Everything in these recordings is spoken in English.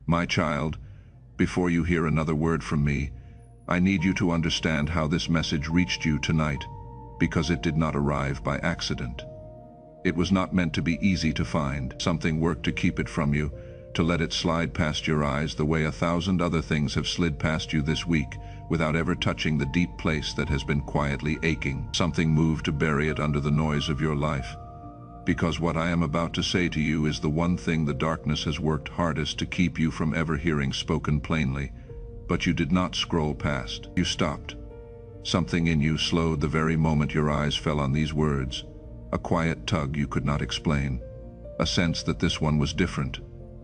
My child, before you hear another word from me, I need you to understand how this message reached you tonight, because it did not arrive by accident. It was not meant to be easy to find. Something worked to keep it from you, to let it slide past your eyes the way 1,000 other things have slid past you this week, without ever touching the deep place that has been quietly aching. Something moved to bury it under the noise of your life. Because what I am about to say to you is the one thing the darkness has worked hardest to keep you from ever hearing spoken plainly. But you did not scroll past. You stopped. Something in you slowed the very moment your eyes fell on these words. A quiet tug you could not explain. A sense that this one was different.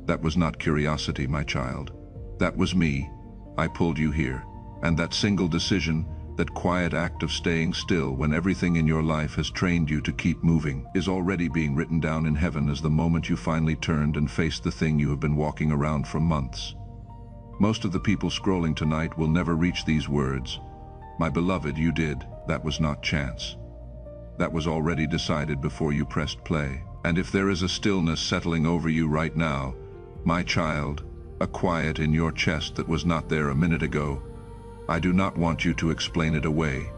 That was not curiosity, my child. That was me. I pulled you here. And that single decision, that quiet act of staying still when everything in your life has trained you to keep moving, is already being written down in heaven as the moment you finally turned and faced the thing you have been walking around for months. Most of the people scrolling tonight will never reach these words. My beloved, you did. That was not chance. That was already decided before you pressed play. And if there is a stillness settling over you right now, my child, a quiet in your chest that was not there a minute ago, I do not want you to explain it away.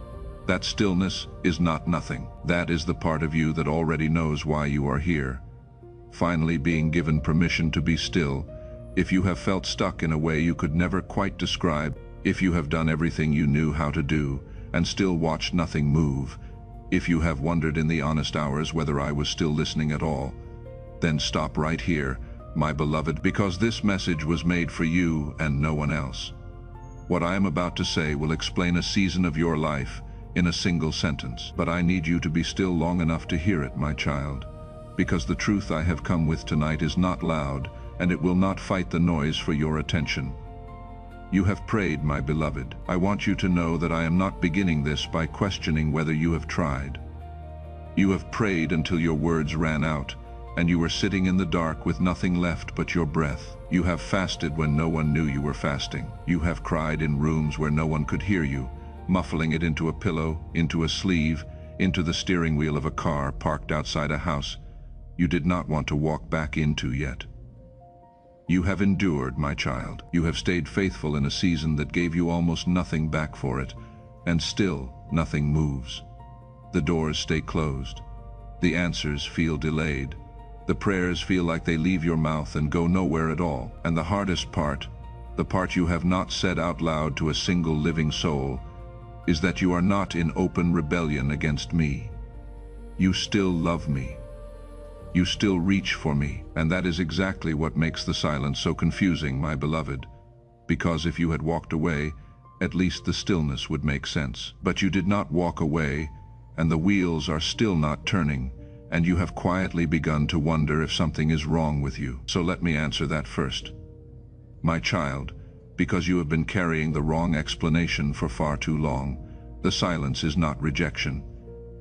That stillness is not nothing. That is the part of you that already knows why you are here. Finally being given permission to be still. If you have felt stuck in a way you could never quite describe, if you have done everything you knew how to do and still watched nothing move, if you have wondered in the honest hours whether I was still listening at all, then stop right here, my beloved, because this message was made for you and no one else. What I am about to say will explain a season of your life in a single sentence, but I need you to be still long enough to hear it, my child, because the truth I have come with tonight is not loud, and it will not fight the noise for your attention. You have prayed, my beloved. I want you to know that I am not beginning this by questioning whether you have tried. You have prayed until your words ran out, and you were sitting in the dark with nothing left but your breath. You have fasted when no one knew you were fasting. You have cried in rooms where no one could hear you, muffling it into a pillow, into a sleeve, into the steering wheel of a car parked outside a house you did not want to walk back into yet. You have endured, my child. You have stayed faithful in a season that gave you almost nothing back for it, and still nothing moves. The doors stay closed. The answers feel delayed. The prayers feel like they leave your mouth and go nowhere at all. And the hardest part, the part you have not said out loud to a single living soul, is that you are not in open rebellion against me. You still love me. You still reach for me, and that is exactly what makes the silence so confusing, my beloved. Because if you had walked away, at least the stillness would make sense. But you did not walk away, and the wheels are still not turning, and you have quietly begun to wonder if something is wrong with you. So let me answer that first. My child, because you have been carrying the wrong explanation for far too long, the silence is not rejection.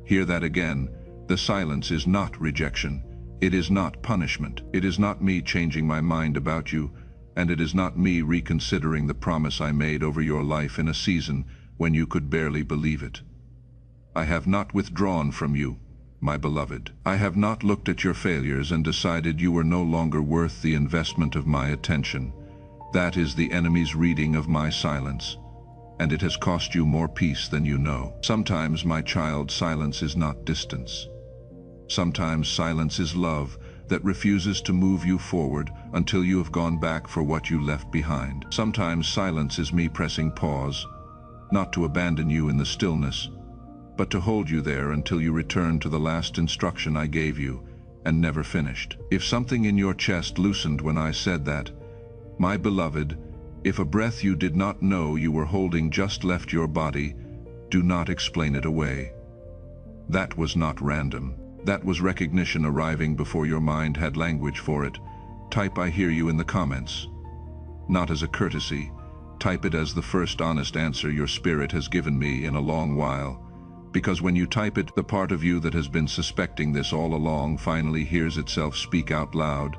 Hear that again. The silence is not rejection. It is not punishment. It is not me changing my mind about you, and it is not me reconsidering the promise I made over your life in a season when you could barely believe it. I have not withdrawn from you, my beloved. I have not looked at your failures and decided you were no longer worth the investment of my attention. That is the enemy's reading of my silence, and it has cost you more peace than you know. Sometimes, my child, silence is not distance. Sometimes silence is love that refuses to move you forward until you have gone back for what you left behind. Sometimes silence is me pressing pause, not to abandon you in the stillness, but to hold you there until you return to the last instruction I gave you and never finished. If something in your chest loosened when I said that, my beloved, if a breath you did not know you were holding just left your body, do not explain it away. That was not random. That was recognition arriving before your mind had language for it. Type "I hear you" in the comments. Not as a courtesy. Type it as the first honest answer your spirit has given me in a long while. Because when you type it, the part of you that has been suspecting this all along finally hears itself speak out loud,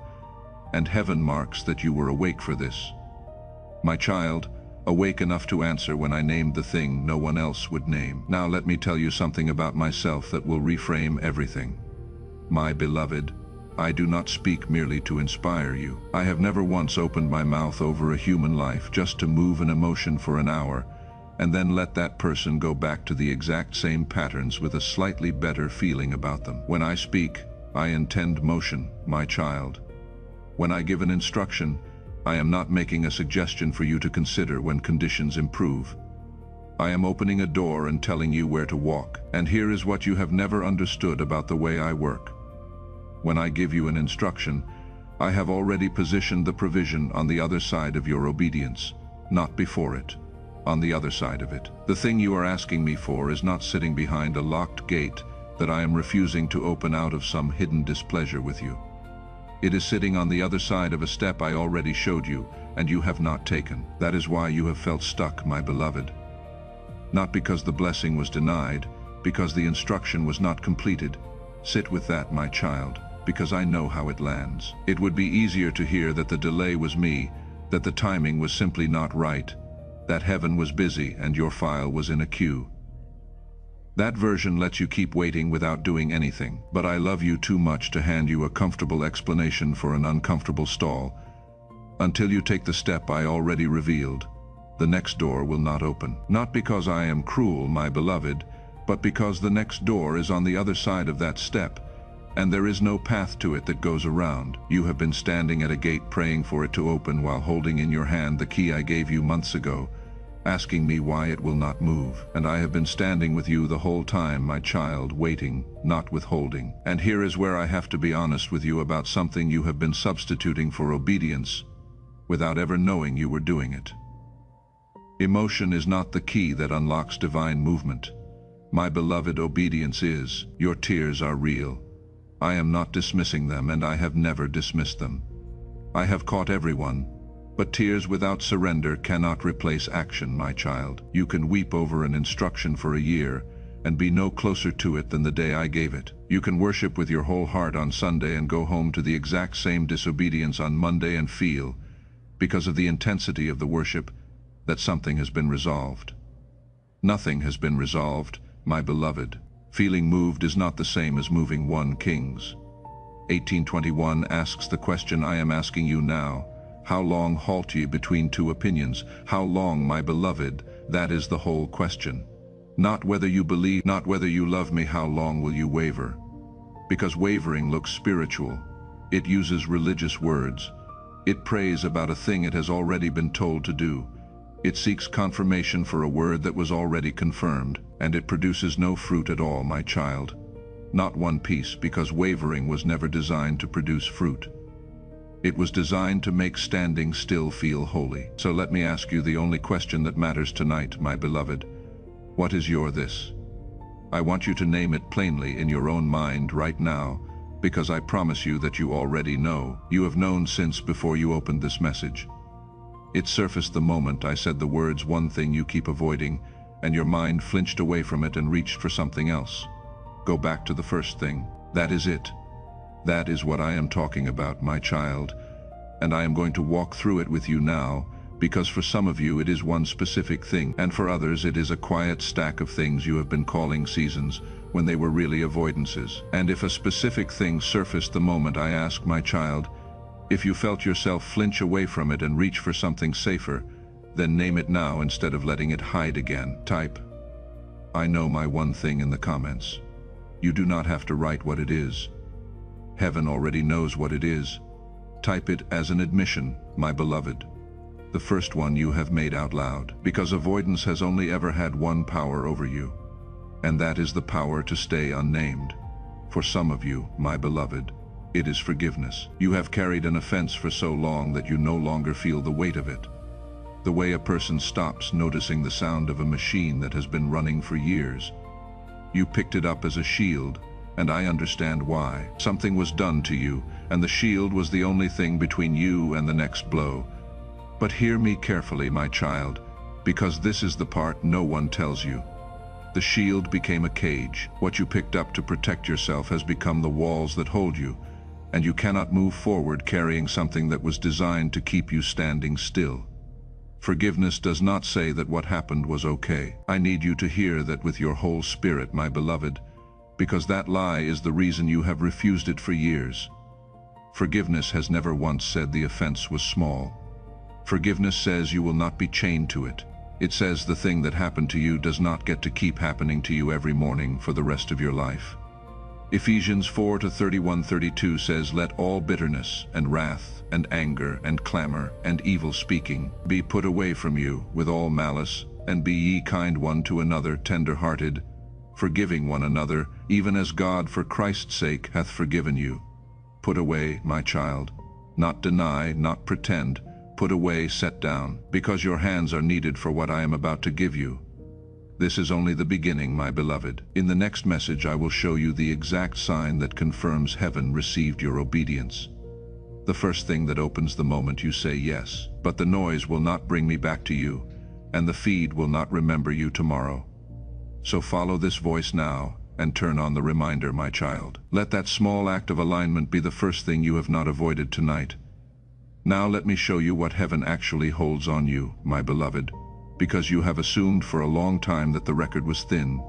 and heaven marks that you were awake for this. My child, awake enough to answer when I named the thing no one else would name. Now let me tell you something about myself that will reframe everything. My beloved, I do not speak merely to inspire you. I have never once opened my mouth over a human life just to move an emotion for an hour, and then let that person go back to the exact same patterns with a slightly better feeling about them. When I speak, I intend motion, my child. When I give an instruction, I am not making a suggestion for you to consider when conditions improve. I am opening a door and telling you where to walk. And here is what you have never understood about the way I work. When I give you an instruction, I have already positioned the provision on the other side of your obedience, not before it, on the other side of it. The thing you are asking me for is not sitting behind a locked gate that I am refusing to open out of some hidden displeasure with you. It is sitting on the other side of a step I already showed you, and you have not taken. That is why you have felt stuck, my beloved. Not because the blessing was denied, because the instruction was not completed. Sit with that, my child, because I know how it lands. It would be easier to hear that the delay was me, that the timing was simply not right, that heaven was busy and your file was in a queue. That version lets you keep waiting without doing anything, but I love you too much to hand you a comfortable explanation for an uncomfortable stall. Until you take the step I already revealed, the next door will not open. Not because I am cruel, my beloved, but because the next door is on the other side of that step, and there is no path to it that goes around. You have been standing at a gate praying for it to open while holding in your hand the key I gave you months ago, asking me why it will not move. And I have been standing with you the whole time, my child, waiting, not withholding. And here is where I have to be honest with you about something you have been substituting for obedience, without ever knowing you were doing it. Emotion is not the key that unlocks divine movement. My beloved, obedience is. Your tears are real. I am not dismissing them, and I have never dismissed them. I have caught everyone, but tears without surrender cannot replace action, my child. You can weep over an instruction for a year and be no closer to it than the day I gave it. You can worship with your whole heart on Sunday and go home to the exact same disobedience on Monday and feel, because of the intensity of the worship, that something has been resolved. Nothing has been resolved, my beloved. Feeling moved is not the same as moving 1 Kings. 18:21 asks the question I am asking you now. How long halt ye between two opinions? How long, my beloved? That is the whole question. Not whether you believe, not whether you love me, how long will you waver? Because wavering looks spiritual. It uses religious words. It prays about a thing it has already been told to do. It seeks confirmation for a word that was already confirmed, and it produces no fruit at all, my child. Not one piece, because wavering was never designed to produce fruit. It was designed to make standing still feel holy. So let me ask you the only question that matters tonight, my beloved. What is your this? I want you to name it plainly in your own mind right now, because I promise you that you already know. You have known since before you opened this message. It surfaced the moment I said the words, one thing you keep avoiding, and your mind flinched away from it and reached for something else. Go back to the first thing. That is it. That is what I am talking about, my child, and I am going to walk through it with you now, because for some of you it is one specific thing, and for others it is a quiet stack of things you have been calling seasons, when they were really avoidances. And if a specific thing surfaced the moment I asked, my child, if you felt yourself flinch away from it and reach for something safer, then name it now instead of letting it hide again. Type, I know my one thing in the comments. You do not have to write what it is. Heaven already knows what it is. Type it as an admission, my beloved. The first one you have made out loud, because avoidance has only ever had one power over you, and that is the power to stay unnamed. For some of you, my beloved, it is forgiveness. You have carried an offense for so long that you no longer feel the weight of it. The way a person stops noticing the sound of a machine that has been running for years. You picked it up as a shield, and I understand why. Something was done to you, and the shield was the only thing between you and the next blow. But hear me carefully, my child, because this is the part no one tells you. The shield became a cage. What you picked up to protect yourself has become the walls that hold you, and you cannot move forward carrying something that was designed to keep you standing still. Forgiveness does not say that what happened was okay. I need you to hear that with your whole spirit, my beloved, because that lie is the reason you have refused it for years. Forgiveness has never once said the offense was small. Forgiveness says you will not be chained to it. It says the thing that happened to you does not get to keep happening to you every morning for the rest of your life. Ephesians 4:31-32 says, "Let all bitterness and wrath and anger and clamor and evil speaking be put away from you with all malice, and be ye kind one to another, tender-hearted, forgiving one another, even as God for Christ's sake hath forgiven you." Put away, my child. Not deny, not pretend. Put away, set down, because your hands are needed for what I am about to give you. This is only the beginning, my beloved. In the next message I will show you the exact sign that confirms heaven received your obedience. The first thing that opens the moment you say yes. But the noise will not bring me back to you, and the feed will not remember you tomorrow. So follow this voice now, and turn on the reminder, my child. Let that small act of alignment be the first thing you have not avoided tonight. Now let me show you what heaven actually holds on you, my beloved, because you have assumed for a long time that the record was thin.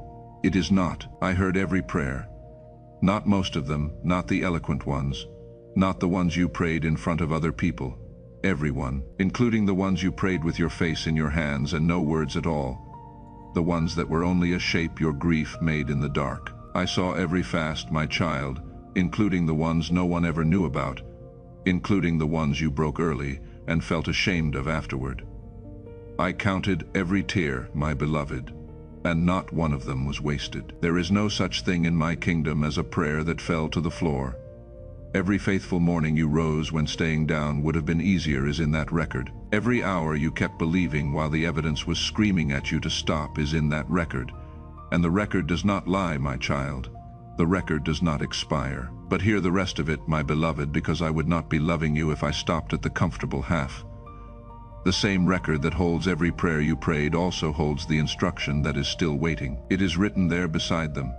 It is not. I heard every prayer. Not most of them, not the eloquent ones, not the ones you prayed in front of other people. Everyone, including the ones you prayed with your face in your hands and no words at all. The ones that were only a shape your grief made in the dark. I saw every fast, my child, including the ones no one ever knew about, including the ones you broke early and felt ashamed of afterward. I counted every tear, my beloved, and not one of them was wasted. There is no such thing in my kingdom as a prayer that fell to the floor. Every faithful morning you rose when staying down would have been easier is in that record. Every hour you kept believing while the evidence was screaming at you to stop is in that record. And the record does not lie, my child. The record does not expire. But hear the rest of it, my beloved, because I would not be loving you if I stopped at the comfortable half. The same record that holds every prayer you prayed also holds the instruction that is still waiting. It is written there beside them.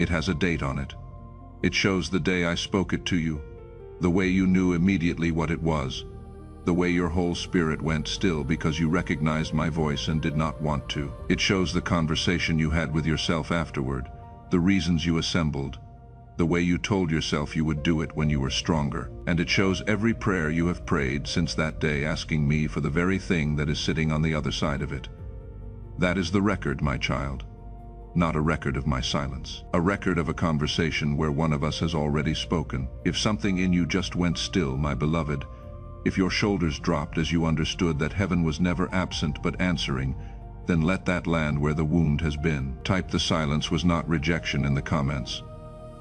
It has a date on it. It shows the day I spoke it to you, the way you knew immediately what it was, the way your whole spirit went still because you recognized my voice and did not want to. It shows the conversation you had with yourself afterward, the reasons you assembled, the way you told yourself you would do it when you were stronger. And it shows every prayer you have prayed since that day, asking me for the very thing that is sitting on the other side of it. That is the record, my child. Not a record of my silence. A record of a conversation where one of us has already spoken. If something in you just went still, my beloved, if your shoulders dropped as you understood that heaven was never absent but answering, then let that land where the wound has been. Type "the silence was not rejection" in the comments.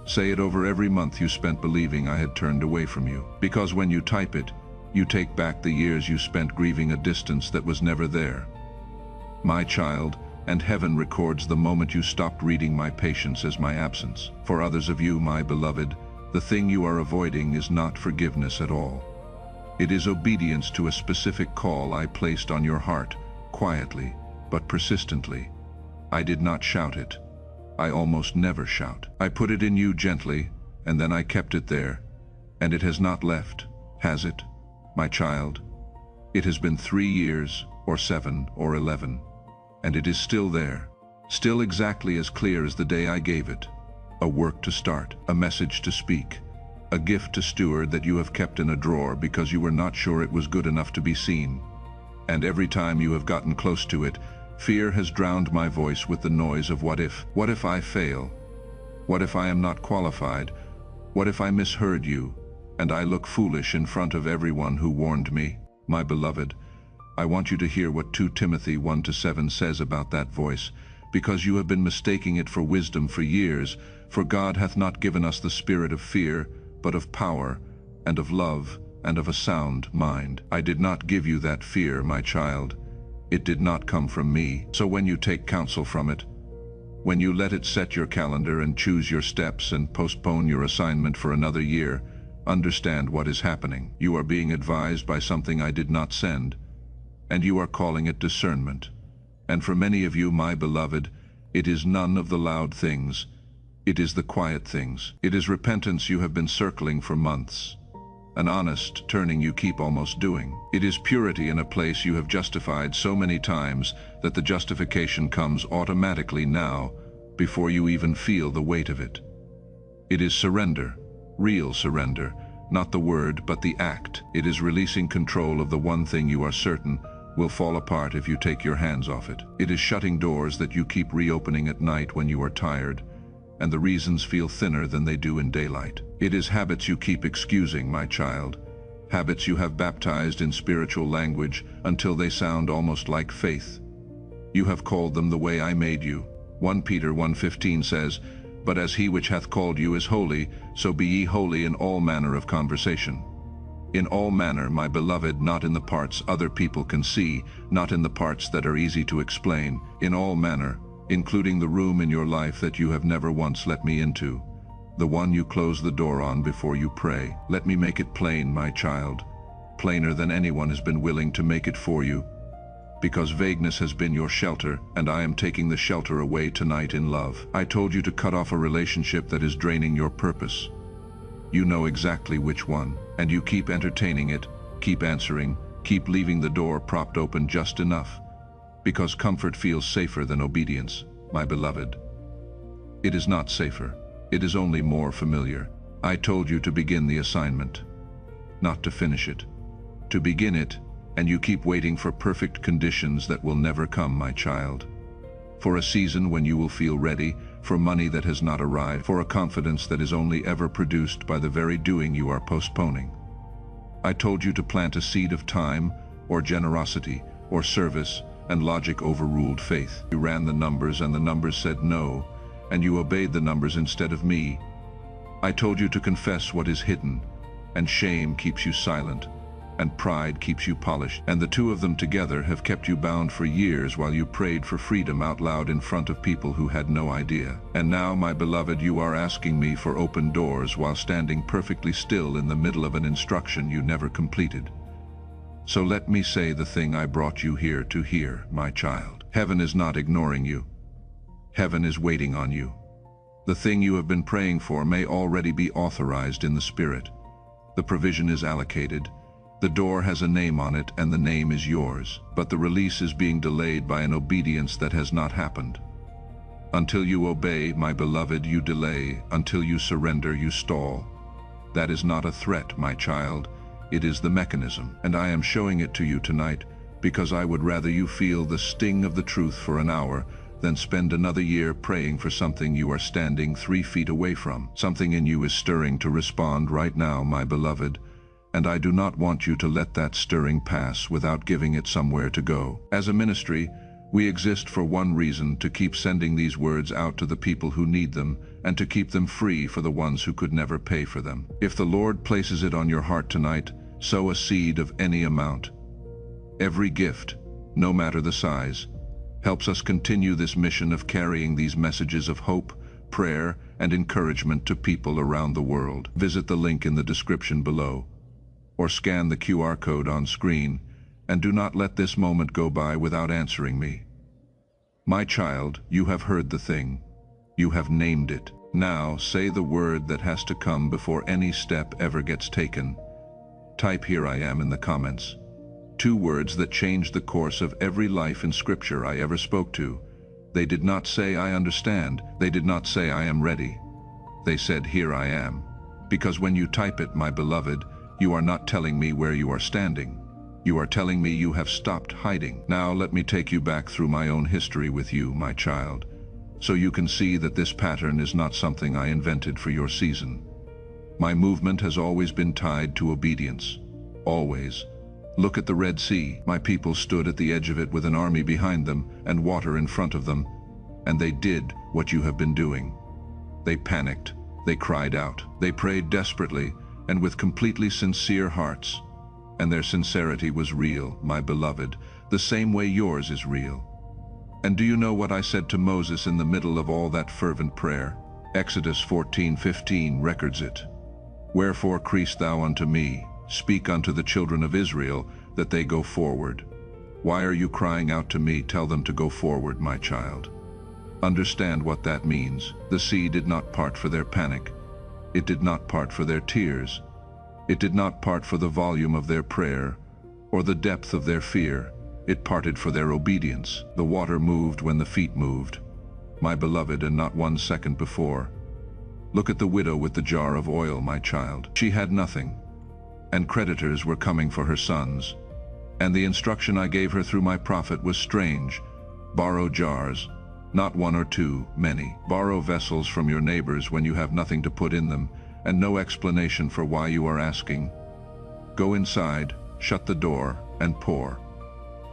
Say it over every month you spent believing I had turned away from you. Because when you type it, you take back the years you spent grieving a distance that was never there. My child, and heaven records the moment you stopped reading my patience as my absence. For others of you, my beloved, the thing you are avoiding is not forgiveness at all. It is obedience to a specific call I placed on your heart, quietly, but persistently. I did not shout it. I almost never shout. I put it in you gently, and then I kept it there, and it has not left, has it, my child? It has been 3 years, or 7, or 11, and it is still there, still exactly as clear as the day I gave it. A work to start, a message to speak, a gift to steward that you have kept in a drawer because you were not sure it was good enough to be seen. And every time you have gotten close to it, fear has drowned my voice with the noise of what if. What if I fail? What if I am not qualified? What if I misheard you, and I look foolish in front of everyone who warned me? My beloved, I want you to hear what 2 Timothy 1-7 says about that voice, because you have been mistaking it for wisdom for years. For God hath not given us the spirit of fear, but of power, and of love, and of a sound mind. I did not give you that fear, my child. It did not come from me. So when you take counsel from it, when you let it set your calendar and choose your steps and postpone your assignment for another year, understand what is happening. You are being advised by something I did not send, and you are calling it discernment. And for many of you, my beloved, it is none of the loud things. It is the quiet things. It is repentance you have been circling for months. An honest turning you keep almost doing. It is purity in a place you have justified so many times that the justification comes automatically now, before you even feel the weight of it. It is surrender, real surrender, Not the word, but the act. It is releasing control of the one thing you are certain will fall apart if you take your hands off it. It is shutting doors that you keep reopening at night when you are tired, and the reasons feel thinner than they do in daylight. It is habits you keep excusing, my child. Habits you have baptized in spiritual language until they sound almost like faith. You have called them the way I made you. 1 Peter 1:15 says, "But as he which hath called you is holy, so be ye holy in all manner of conversation." In all manner, my beloved, not in the parts other people can see, not in the parts that are easy to explain. In all manner, including the room in your life that you have never once let me into, the one you close the door on before you pray. Let me make it plain, my child, plainer than anyone has been willing to make it for you, because vagueness has been your shelter, and I am taking the shelter away tonight in love. I told you to cut off a relationship that is draining your purpose. You know exactly which one, and you keep entertaining it, keep answering, keep leaving the door propped open just enough, because comfort feels safer than obedience, my beloved. It is not safer. It is only more familiar. I told you to begin the assignment, not to finish it. To begin it, and you keep waiting for perfect conditions that will never come, my child. For a season when you will feel ready, for money that has not arrived, for a confidence that is only ever produced by the very doing you are postponing. I told you to plant a seed of time, or generosity, or service, and logic overruled faith. You ran the numbers and the numbers said no, and you obeyed the numbers instead of me. I told you to confess what is hidden, and shame keeps you silent, and pride keeps you polished, and the two of them together have kept you bound for years while you prayed for freedom out loud in front of people who had no idea. And now, my beloved, you are asking me for open doors while standing perfectly still in the middle of an instruction you never completed. So let me say the thing I brought you here to hear, my child. Heaven is not ignoring you. Heaven is waiting on you. The thing you have been praying for may already be authorized in the Spirit. The provision is allocated. The door has a name on it, and the name is yours, but the release is being delayed by an obedience that has not happened. Until you obey, my beloved, you delay. Until you surrender, you stall. That is not a threat, my child. It is the mechanism, and I am showing it to you tonight because I would rather you feel the sting of the truth for an hour than spend another year praying for something you are standing 3 feet away from. Something in you is stirring to respond right now, my beloved, and I do not want you to let that stirring pass without giving it somewhere to go. As a ministry, we exist for one reason: to keep sending these words out to the people who need them, and to keep them free for the ones who could never pay for them. If the Lord places it on your heart tonight, sow a seed of any amount. Every gift, no matter the size, helps us continue this mission of carrying these messages of hope, prayer, and encouragement to people around the world. Visit the link in the description below, or scan the QR code on screen, and do not let this moment go by without answering me. My child, you have heard the thing. You have named it. Now say the word that has to come before any step ever gets taken. Type "Here I am" in the comments. 2 words that changed the course of every life in Scripture I ever spoke to. They did not say "I understand." They did not say "I am ready." They said "Here I am." Because when you type it, my beloved, you are not telling me where you are standing. You are telling me you have stopped hiding. Now let me take you back through my own history with you, my child, so you can see that this pattern is not something I invented for your season. My movement has always been tied to obedience. Always. Look at the Red Sea. My people stood at the edge of it with an army behind them and water in front of them, and they did what you have been doing. They panicked. They cried out. They prayed desperately and with completely sincere hearts. And their sincerity was real, my beloved, the same way yours is real. And do you know what I said to Moses in the middle of all that fervent prayer? Exodus 14:15 records it. "Wherefore criest thou unto me? Speak unto the children of Israel, that they go forward." Why are you crying out to me? Tell them to go forward, my child. Understand what that means. The sea did not part for their panic. It did not part for their tears. It did not part for the volume of their prayer or the depth of their fear. It parted for their obedience. The water moved when the feet moved, my beloved, and not 1 second before. Look at the widow with the jar of oil, my child. She had nothing. and creditors were coming for her sons. And the instruction I gave her through my prophet was strange. Borrow jars, not one or two, many. Borrow vessels from your neighbors when you have nothing to put in them, and no explanation for why you are asking. Go inside, shut the door, and pour.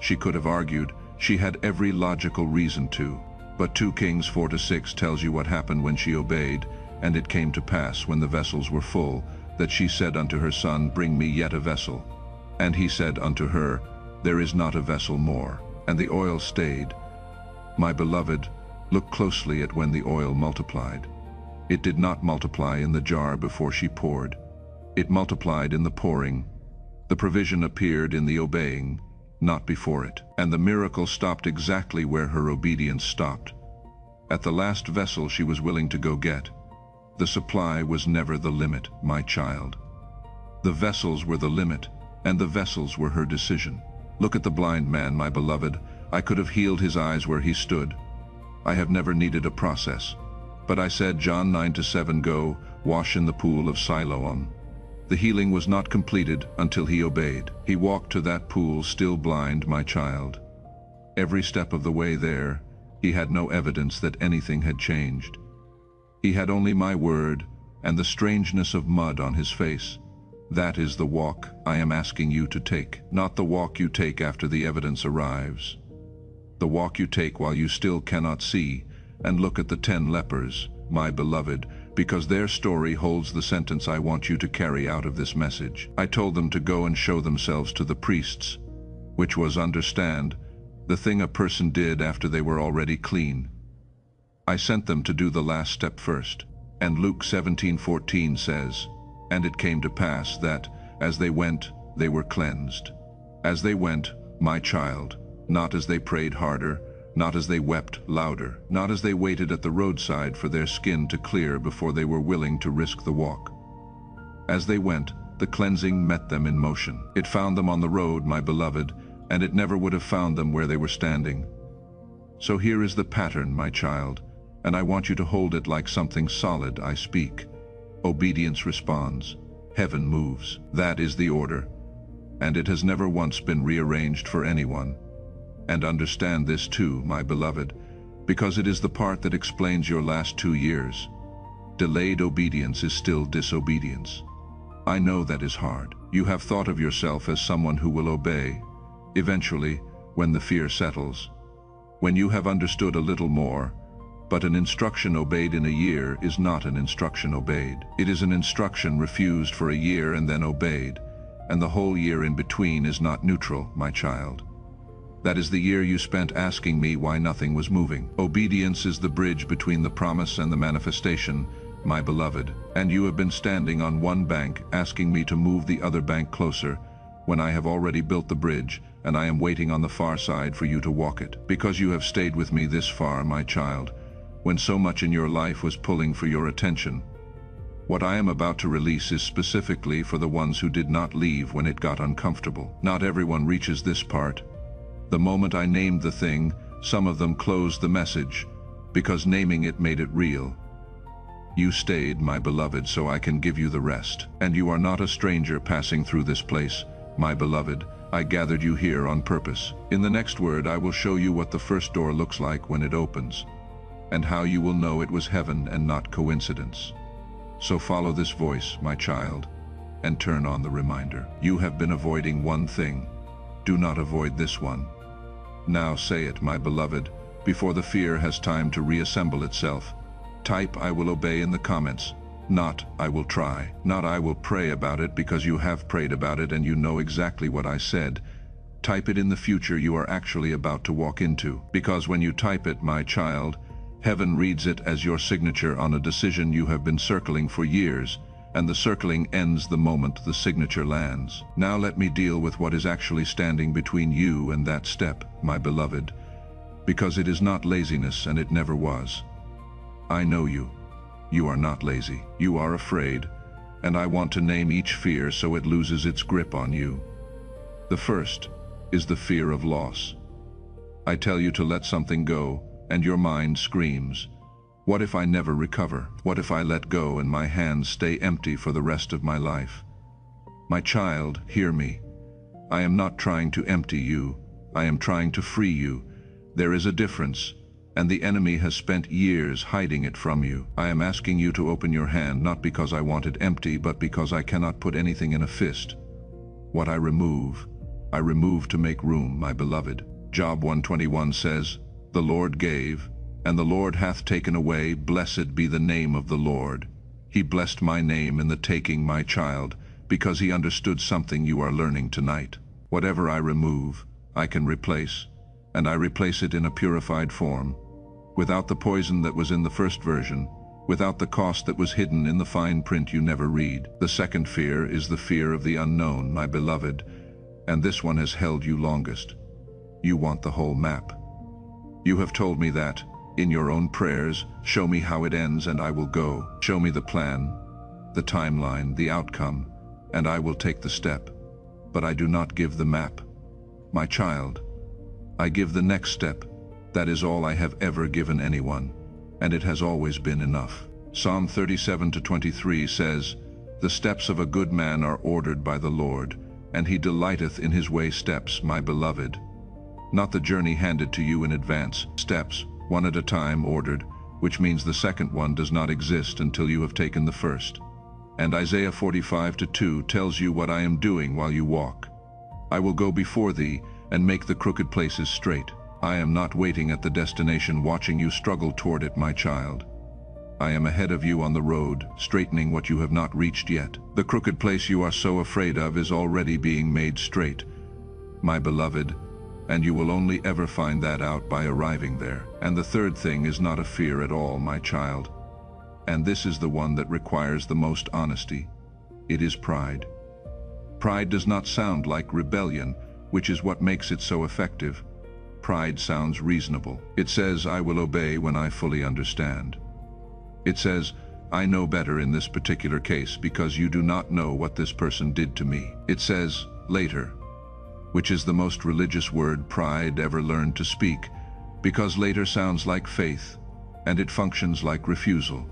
She could have argued. She had every logical reason to. But 2 Kings 4-6 tells you what happened when she obeyed. And it came to pass, when the vessels were full, that she said unto her son, Bring me yet a vessel. And he said unto her, There is not a vessel more. And the oil stayed. My beloved, look closely at when the oil multiplied. It did not multiply in the jar before she poured. It multiplied in the pouring. The provision appeared in the obeying, not before it. And the miracle stopped exactly where her obedience stopped. At the last vessel she was willing to go get. The supply was never the limit, my child. The vessels were the limit, and the vessels were her decision. Look at the blind man, my beloved. I could have healed his eyes where he stood. I have never needed a process. But I said, John 9-7, Go, wash in the pool of Siloam. The healing was not completed until he obeyed. He walked to that pool still blind, my child. Every step of the way there, he had no evidence that anything had changed. He had only my word and the strangeness of mud on his face. That is the walk I am asking you to take, not the walk you take after the evidence arrives. The walk you take while you still cannot see, and look at the 10 lepers, my beloved, because their story holds the sentence I want you to carry out of this message. I told them to go and show themselves to the priests, which was, understand, the thing a person did after they were already clean. I sent them to do the last step first. And Luke 17:14 says, And it came to pass that, as they went, they were cleansed. As they went, my child, not as they prayed harder, not as they wept louder, not as they waited at the roadside for their skin to clear before they were willing to risk the walk. As they went, the cleansing met them in motion. It found them on the road, my beloved, and it never would have found them where they were standing. So here is the pattern, my child, and I want you to hold it like something solid. I speak. Obedience responds. Heaven moves. That is the order. And it has never once been rearranged for anyone. And understand this too, my beloved, because it is the part that explains your last 2 years. Delayed obedience is still disobedience. I know that is hard. You have thought of yourself as someone who will obey, eventually, when the fear settles. When you have understood a little more, but an instruction obeyed in a year is not an instruction obeyed. It is an instruction refused for a year and then obeyed, and the whole year in between is not neutral, my child. That is the year you spent asking me why nothing was moving. Obedience is the bridge between the promise and the manifestation, my beloved, and you have been standing on one bank asking me to move the other bank closer, when I have already built the bridge, and I am waiting on the far side for you to walk it. Because you have stayed with me this far, my child, when so much in your life was pulling for your attention. What I am about to release is specifically for the ones who did not leave when it got uncomfortable. Not everyone reaches this part. The moment I named the thing, some of them closed the message, because naming it made it real. You stayed, my beloved, so I can give you the rest. And you are not a stranger passing through this place, my beloved. I gathered you here on purpose. In the next word, I will show you what the first door looks like when it opens, and how you will know it was heaven and not coincidence. So follow this voice, my child, and turn on the reminder. You have been avoiding one thing. Do not avoid this one. Now say it, my beloved, before the fear has time to reassemble itself. Type I will obey in the comments. Not I will try. Not I will pray about it, because you have prayed about it and you know exactly what I said. Type it in the future you are actually about to walk into. Because when you type it, my child, heaven reads it as your signature on a decision you have been circling for years, and the circling ends the moment the signature lands. Now let me deal with what is actually standing between you and that step, my beloved, because it is not laziness and it never was. I know you. You are not lazy. You are afraid, and I want to name each fear so it loses its grip on you. The first is the fear of loss. I tell you to let something go, and your mind screams, what if I never recover? What if I let go and my hands stay empty for the rest of my life? My child, hear me. I am not trying to empty you. I am trying to free you. There is a difference, and the enemy has spent years hiding it from you. I am asking you to open your hand, not because I want it empty, but because I cannot put anything in a fist. What I remove to make room, my beloved. Job 121 says, "The Lord gave, and the Lord hath taken away. Blessed be the name of the Lord. He blessed my name in the taking, my child, because he understood something you are learning tonight. Whatever I remove, I can replace, and I replace it in a purified form, without the poison that was in the first version, without the cost that was hidden in the fine print you never read. The second fear is the fear of the unknown, my beloved, and this one has held you longest. You want the whole map. You have told me that, in your own prayers, show me how it ends and I will go. Show me the plan, the timeline, the outcome, and I will take the step. But I do not give the map. My child, I give the next step. That is all I have ever given anyone, and it has always been enough. Psalm 37:23 says, "The steps of a good man are ordered by the Lord, and he delighteth in his way." Steps, my beloved. Not the journey handed to you in advance. Steps, one at a time, ordered, which means the second one does not exist until you have taken the first. And Isaiah 45:2 tells you what I am doing while you walk. I will go before thee and make the crooked places straight. I am not waiting at the destination watching you struggle toward it, my child. I am ahead of you on the road, straightening what you have not reached yet. The crooked place you are so afraid of is already being made straight, my beloved, and you will only ever find that out by arriving there. And the third thing is not a fear at all, my child. And this is the one that requires the most honesty. It is pride. Pride does not sound like rebellion, which is what makes it so effective. Pride sounds reasonable. It says, I will obey when I fully understand. It says, I know better in this particular case because you do not know what this person did to me. It says, later, which is the most religious word pride ever learned to speak, because later sounds like faith, and it functions like refusal.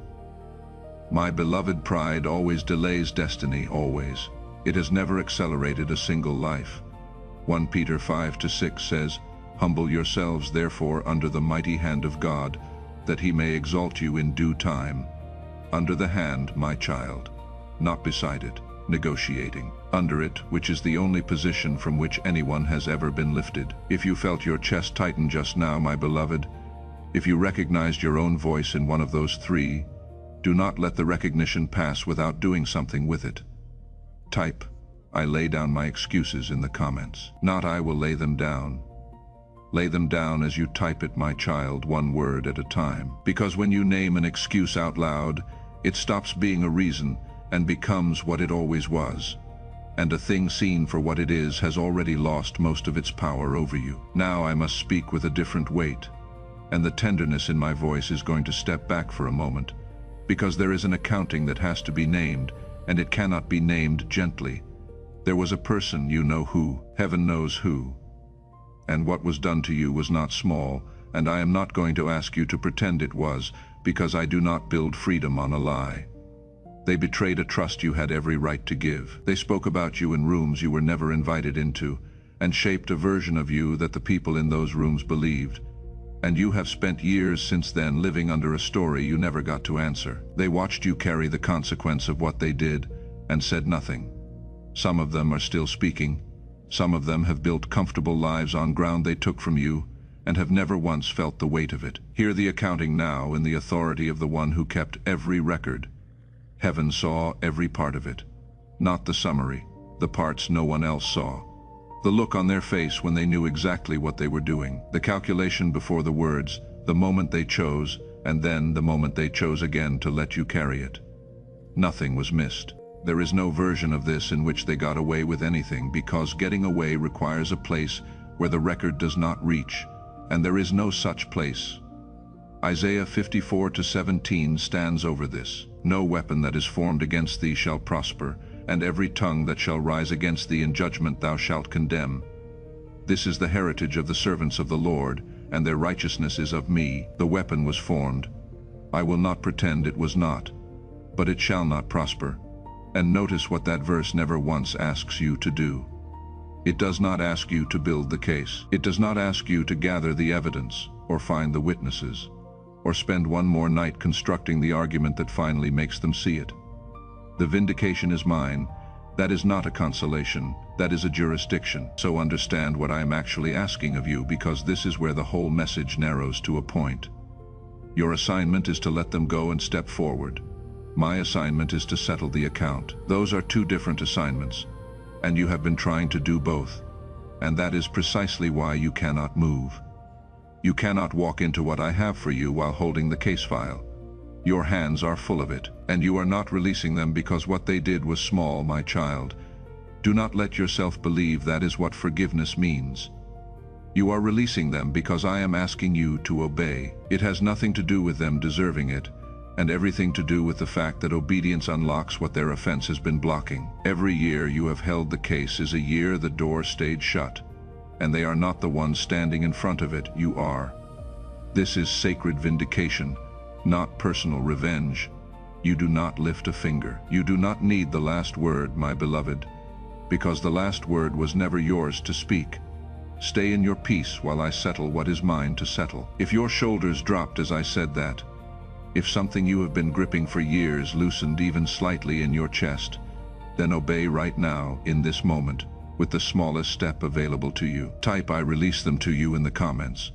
My beloved, pride always delays destiny, always. It has never accelerated a single life. 1 Peter 5:6 says, Humble yourselves therefore under the mighty hand of God, that he may exalt you in due time. Under the hand, my child, not beside it, negotiating. Under it, which is the only position from which anyone has ever been lifted. If you felt your chest tighten just now, my beloved, if you recognized your own voice in one of those three, do not let the recognition pass without doing something with it. Type, I lay down my excuses in the comments. Not I will lay them down. Lay them down as you type it, my child, one word at a time. Because when you name an excuse out loud, it stops being a reason and becomes what it always was. And a thing seen for what it is has already lost most of its power over you. Now I must speak with a different weight, and the tenderness in my voice is going to step back for a moment, because there is an accounting that has to be named, and it cannot be named gently. There was a person, you know who, heaven knows who. And what was done to you was not small, and I am not going to ask you to pretend it was, because I do not build freedom on a lie. They betrayed a trust you had every right to give. They spoke about you in rooms you were never invited into, and shaped a version of you that the people in those rooms believed. And you have spent years since then living under a story you never got to answer. They watched you carry the consequence of what they did, and said nothing. Some of them are still speaking. Some of them have built comfortable lives on ground they took from you, and have never once felt the weight of it. Hear the accounting now in the authority of the one who kept every record. Heaven saw every part of it, not the summary, the parts no one else saw. The look on their face when they knew exactly what they were doing, the calculation before the words, the moment they chose, and then the moment they chose again to let you carry it. Nothing was missed. There is no version of this in which they got away with anything, because getting away requires a place where the record does not reach, and there is no such place. Isaiah 54:17 stands over this. No weapon that is formed against thee shall prosper, and every tongue that shall rise against thee in judgment thou shalt condemn. This is the heritage of the servants of the Lord, and their righteousness is of me. The weapon was formed. I will not pretend it was not, but it shall not prosper. And notice what that verse never once asks you to do. It does not ask you to build the case. It does not ask you to gather the evidence, or find the witnesses, or spend one more night constructing the argument that finally makes them see it. The vindication is mine. That is not a consolation, that is a jurisdiction. So understand what I am actually asking of you, because this is where the whole message narrows to a point. Your assignment is to let them go and step forward. My assignment is to settle the account. Those are two different assignments, and you have been trying to do both. And that is precisely why you cannot move. You cannot walk into what I have for you while holding the case file. Your hands are full of it, and you are not releasing them because what they did was small, my child. Do not let yourself believe that is what forgiveness means. You are releasing them because I am asking you to obey. It has nothing to do with them deserving it, and everything to do with the fact that obedience unlocks what their offense has been blocking. Every year you have held the case is a year the door stayed shut, and they are not the ones standing in front of it, you are. This is sacred vindication, not personal revenge. You do not lift a finger. You do not need the last word, my beloved, because the last word was never yours to speak. Stay in your peace while I settle what is mine to settle. If your shoulders dropped as I said that, if something you have been gripping for years loosened even slightly in your chest, then obey right now, in this moment, with the smallest step available to you. Type "I release them" to you in the comments.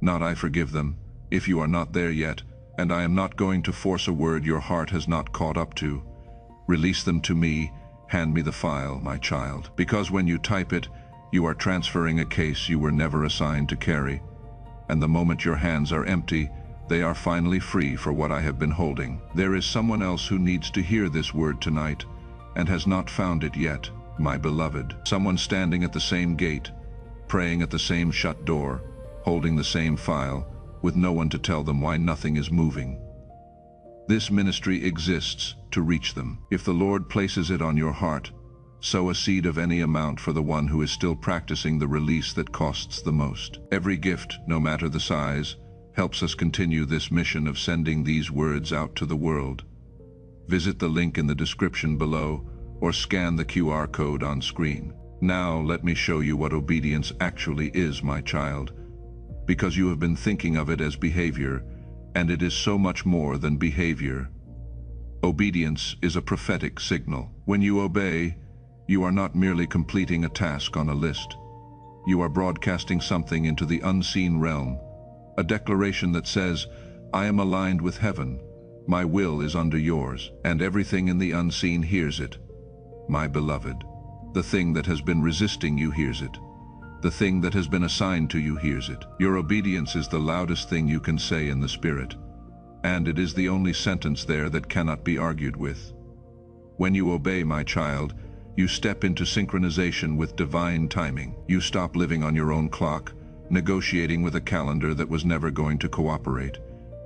Not "I forgive them," if you are not there yet, and I am not going to force a word your heart has not caught up to. Release them to me, hand me the file, my child. Because when you type it, you are transferring a case you were never assigned to carry, and the moment your hands are empty, they are finally free for what I have been holding. There is someone else who needs to hear this word tonight, and has not found it yet, my beloved. Someone standing at the same gate, praying at the same shut door, holding the same file, with no one to tell them why nothing is moving. This ministry exists to reach them. If the Lord places it on your heart, sow a seed of any amount for the one who is still practicing the release that costs the most. Every gift, no matter the size, helps us continue this mission of sending these words out to the world. Visit the link in the description below, or scan the QR code on screen. Now let me show you what obedience actually is, my child, because you have been thinking of it as behavior, and it is so much more than behavior. Obedience is a prophetic signal. When you obey, you are not merely completing a task on a list. You are broadcasting something into the unseen realm, a declaration that says, I am aligned with heaven, my will is under yours, and everything in the unseen hears it. My beloved, the thing that has been resisting you hears it. The thing that has been assigned to you hears it. Your obedience is the loudest thing you can say in the Spirit, and it is the only sentence there that cannot be argued with. When you obey, my child, you step into synchronization with divine timing. You stop living on your own clock, negotiating with a calendar that was never going to cooperate,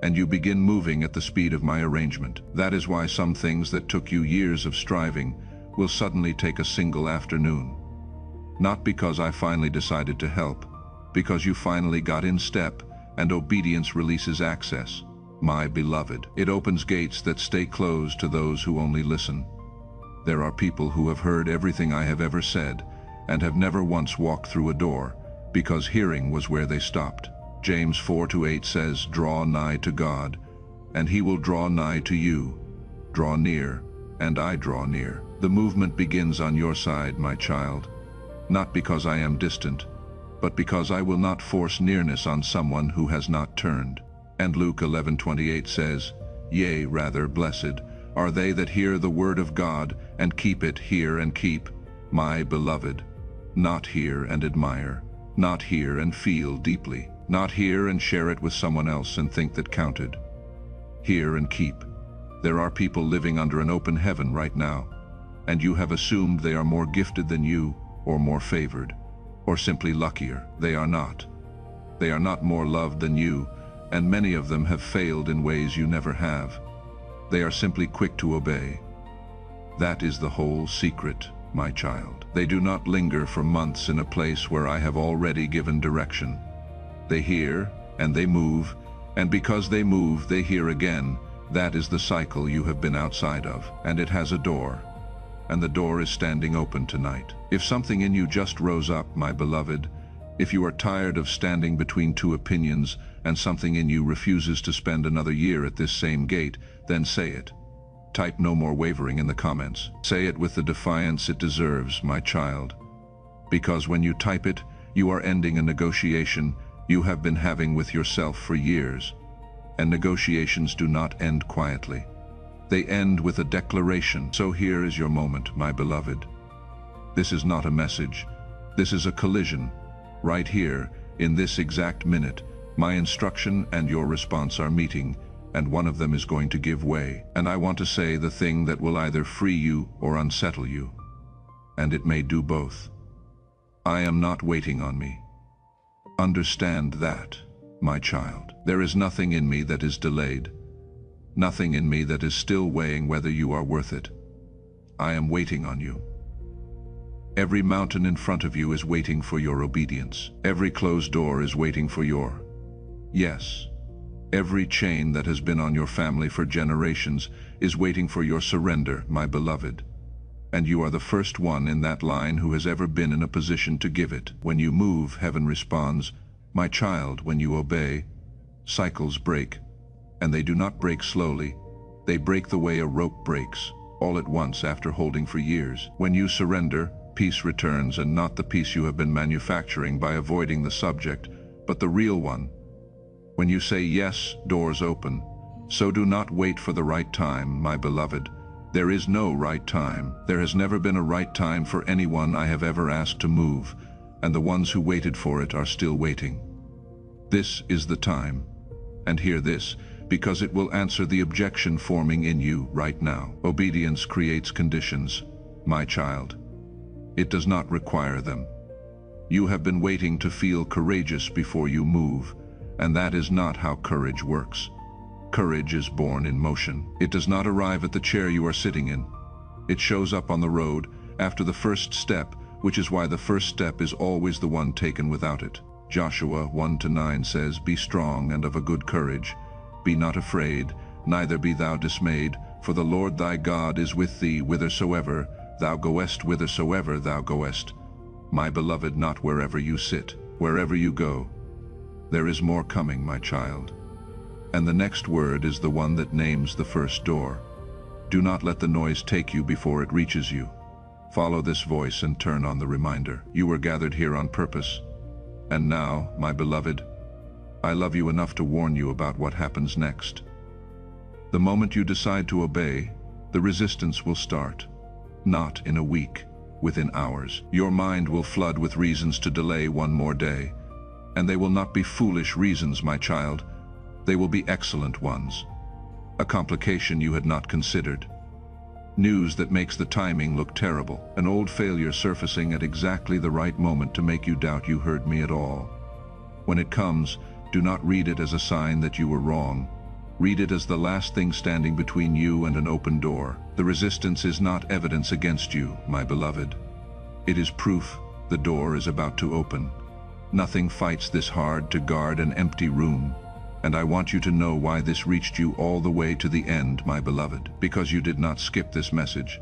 and you begin moving at the speed of my arrangement. That is why some things that took you years of striving will suddenly take a single afternoon. Not because I finally decided to help, because you finally got in step, and obedience releases access. My beloved, it opens gates that stay closed to those who only listen. There are people who have heard everything I have ever said, and have never once walked through a door, because hearing was where they stopped. James 4:8 says, draw nigh to God, and he will draw nigh to you. Draw near, and I draw near. The movement begins on your side, my child, not because I am distant, but because I will not force nearness on someone who has not turned. And Luke 11:28 says, yea, rather, blessed are they that hear the word of God and keep it, hear and keep, my beloved. Not hear and admire, not hear and feel deeply, not hear and share it with someone else and think that counted. Hear and keep. There are people living under an open heaven right now, and you have assumed they are more gifted than you, or more favored, or simply luckier. They are not. They are not more loved than you, and many of them have failed in ways you never have. They are simply quick to obey. That is the whole secret, my child. They do not linger for months in a place where I have already given direction. They hear, and they move, and because they move, they hear again, That is the cycle you have been outside of, and it has a door. And the door is standing open tonight. If something in you just rose up, my beloved, if you are tired of standing between two opinions and something in you refuses to spend another year at this same gate, then say it. Type "no more wavering" in the comments. Say it with the defiance it deserves, my child. Because when you type it, you are ending a negotiation you have been having with yourself for years. And negotiations do not end quietly. They end with a declaration. So here is your moment, my beloved. This is not a message. This is a collision. Right here, in this exact minute, my instruction and your response are meeting, and one of them is going to give way. And I want to say the thing that will either free you or unsettle you. And it may do both. I am not waiting on me. Understand that, my child. There is nothing in me that is delayed. Nothing in me that is still weighing whether you are worth it. I am waiting on you. Every mountain in front of you is waiting for your obedience. Every closed door is waiting for your yes. Every chain that has been on your family for generations is waiting for your surrender, my beloved. And you are the first one in that line who has ever been in a position to give it. When you move, heaven responds, my child. When you obey, cycles break. And they do not break slowly. They break the way a rope breaks, all at once after holding for years. When you surrender, peace returns, and not the peace you have been manufacturing by avoiding the subject, but the real one. When you say yes, doors open. So do not wait for the right time, my beloved. There is no right time. There has never been a right time for anyone I have ever asked to move, and the ones who waited for it are still waiting. This is the time. And hear this, because it will answer the objection forming in you right now. Obedience creates conditions, my child. It does not require them. You have been waiting to feel courageous before you move, and that is not how courage works. Courage is born in motion. It does not arrive at the chair you are sitting in. It shows up on the road after the first step, which is why the first step is always the one taken without it. Joshua 1-9 says, "Be strong and of a good courage. Be not afraid, neither be thou dismayed, for the Lord thy God is with thee whithersoever thou goest, whithersoever thou goest." My beloved, not wherever you sit, wherever you go. There is more coming, my child. And the next word is the one that names the first door. Do not let the noise take you before it reaches you. Follow this voice and turn on the reminder. You were gathered here on purpose. And now, my beloved, I love you enough to warn you about what happens next. The moment you decide to obey, the resistance will start. Not in a week, within hours. Your mind will flood with reasons to delay one more day. And they will not be foolish reasons, my child. They will be excellent ones. A complication you had not considered. News that makes the timing look terrible. An old failure surfacing at exactly the right moment to make you doubt you heard me at all. When it comes, do not read it as a sign that you were wrong. Read it as the last thing standing between you and an open door. The resistance is not evidence against you, my beloved. It is proof the door is about to open. Nothing fights this hard to guard an empty room. And I want you to know why this reached you all the way to the end, my beloved. Because you did not skip this message.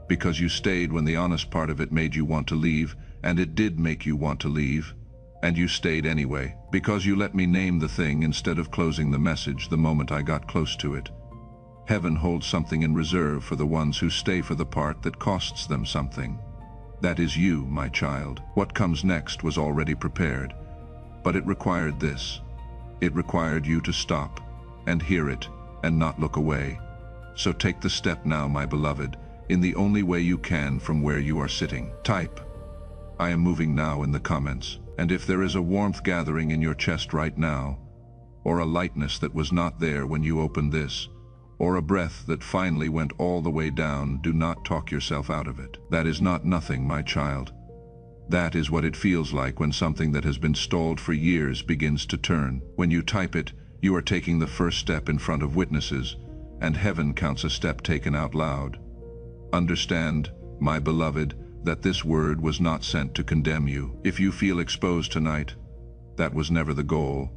Because you stayed when the honest part of it made you want to leave, and it did make you want to leave. And you stayed anyway. Because you let me name the thing instead of closing the message the moment I got close to it. Heaven holds something in reserve for the ones who stay for the part that costs them something. That is you, my child. What comes next was already prepared. But it required this. It required you to stop and hear it and not look away. So take the step now, my beloved, in the only way you can from where you are sitting. Type, "I am moving now" in the comments. And if there is a warmth gathering in your chest right now, or a lightness that was not there when you opened this, or a breath that finally went all the way down, do not talk yourself out of it. That is not nothing, my child. That is what it feels like when something that has been stalled for years begins to turn. When you type it, you are taking the first step in front of witnesses, and heaven counts a step taken out loud. Understand, my beloved, that this word was not sent to condemn you. If you feel exposed tonight, that was never the goal.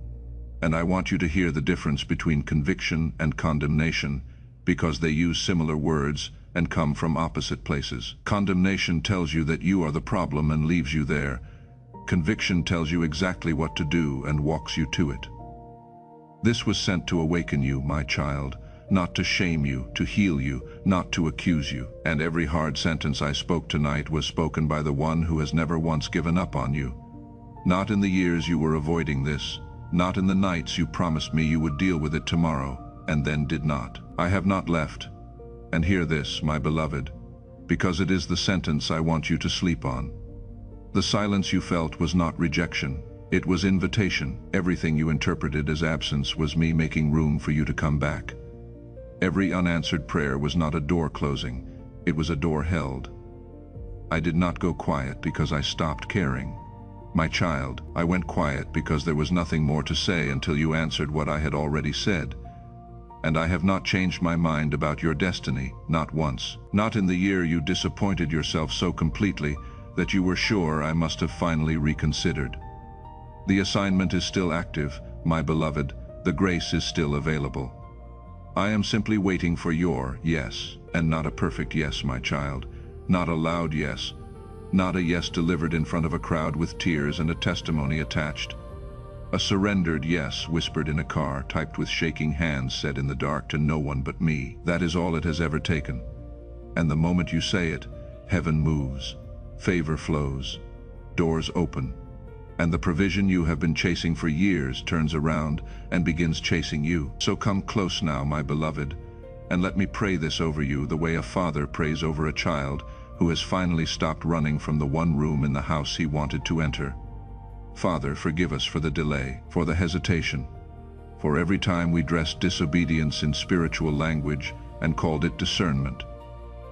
And I want you to hear the difference between conviction and condemnation, because they use similar words and come from opposite places. Condemnation tells you that you are the problem and leaves you there. Conviction tells you exactly what to do and walks you to it. This was sent to awaken you, my child, not to shame you, to heal you, not to accuse you. And every hard sentence I spoke tonight was spoken by the one who has never once given up on you. Not in the years you were avoiding this, not in the nights you promised me you would deal with it tomorrow, and then did not. I have not left. And hear this, my beloved, because it is the sentence I want you to sleep on. The silence you felt was not rejection. It was invitation. Everything you interpreted as absence was me making room for you to come back. Every unanswered prayer was not a door closing. It was a door held. I did not go quiet because I stopped caring. My child, I went quiet because there was nothing more to say until you answered what I had already said. And I have not changed my mind about your destiny, not once. Not in the year you disappointed yourself so completely that you were sure I must have finally reconsidered. The assignment is still active, my beloved. The grace is still available. I am simply waiting for your yes, and not a perfect yes, my child. Not a loud yes. Not a yes delivered in front of a crowd with tears and a testimony attached. A surrendered yes whispered in a car, typed with shaking hands, said in the dark to no one but me. That is all it has ever taken. And the moment you say it, heaven moves, favor flows, doors open, and the provision you have been chasing for years turns around and begins chasing you. So come close now, my beloved, and let me pray this over you the way a father prays over a child who has finally stopped running from the one room in the house he wanted to enter. Father, forgive us for the delay, for the hesitation, for every time we dressed disobedience in spiritual language and called it discernment,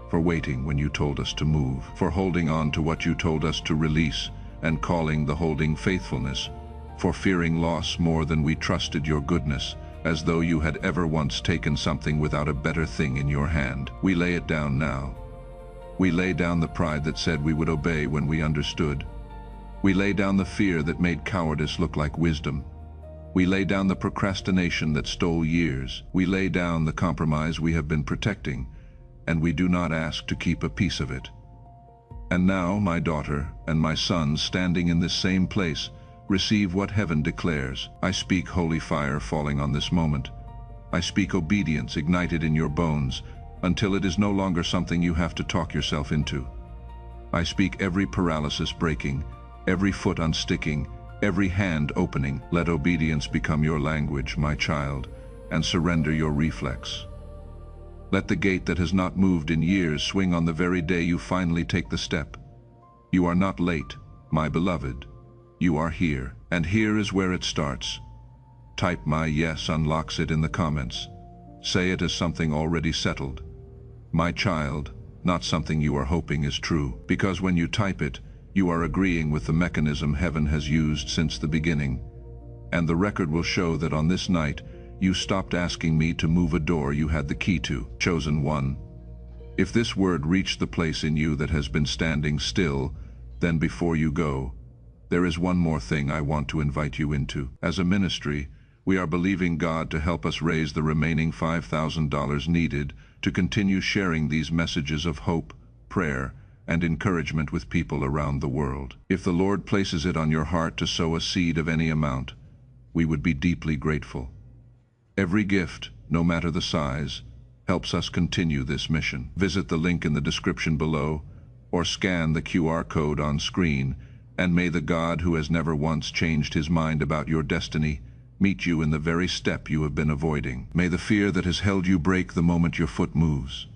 for waiting when you told us to move, for holding on to what you told us to release and calling the holding faithfulness, for fearing loss more than we trusted your goodness, as though you had ever once taken something without a better thing in your hand. We lay it down now. We lay down the pride that said we would obey when we understood. We lay down the fear that made cowardice look like wisdom. We lay down the procrastination that stole years. We lay down the compromise we have been protecting, and we do not ask to keep a piece of it. And now, my daughter and my son, standing in this same place, receive what heaven declares. I speak holy fire falling on this moment. I speak obedience ignited in your bones until it is no longer something you have to talk yourself into. I speak every paralysis breaking, every foot unsticking, every hand opening. Let obedience become your language, my child, and surrender your reflex. Let the gate that has not moved in years swing on the very day you finally take the step. You are not late, my beloved. You are here, and here is where it starts. Type "my yes" unlocks it in the comments. Say it as something already settled. My child, not something you are hoping is true, because when you type it, you are agreeing with the mechanism heaven has used since the beginning. And the record will show that on this night, you stopped asking me to move a door you had the key to. Chosen one. If this word reached the place in you that has been standing still, then before you go, there is one more thing I want to invite you into. As a ministry, we are believing God to help us raise the remaining $5,000 needed to continue sharing these messages of hope, prayer, and encouragement with people around the world. If the Lord places it on your heart to sow a seed of any amount, we would be deeply grateful. Every gift, no matter the size, helps us continue this mission. Visit the link in the description below, or scan the QR code on screen, and may the God who has never once changed his mind about your destiny meet you in the very step you have been avoiding. May the fear that has held you break the moment your foot moves.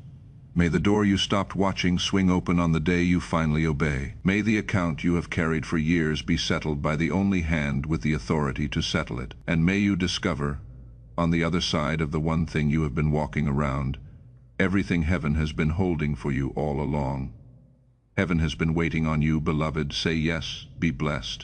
May the door you stopped watching swing open on the day you finally obey. May the account you have carried for years be settled by the only hand with the authority to settle it. And may you discover, on the other side of the one thing you have been walking around, everything heaven has been holding for you all along. Heaven has been waiting on you, beloved. Say yes, be blessed.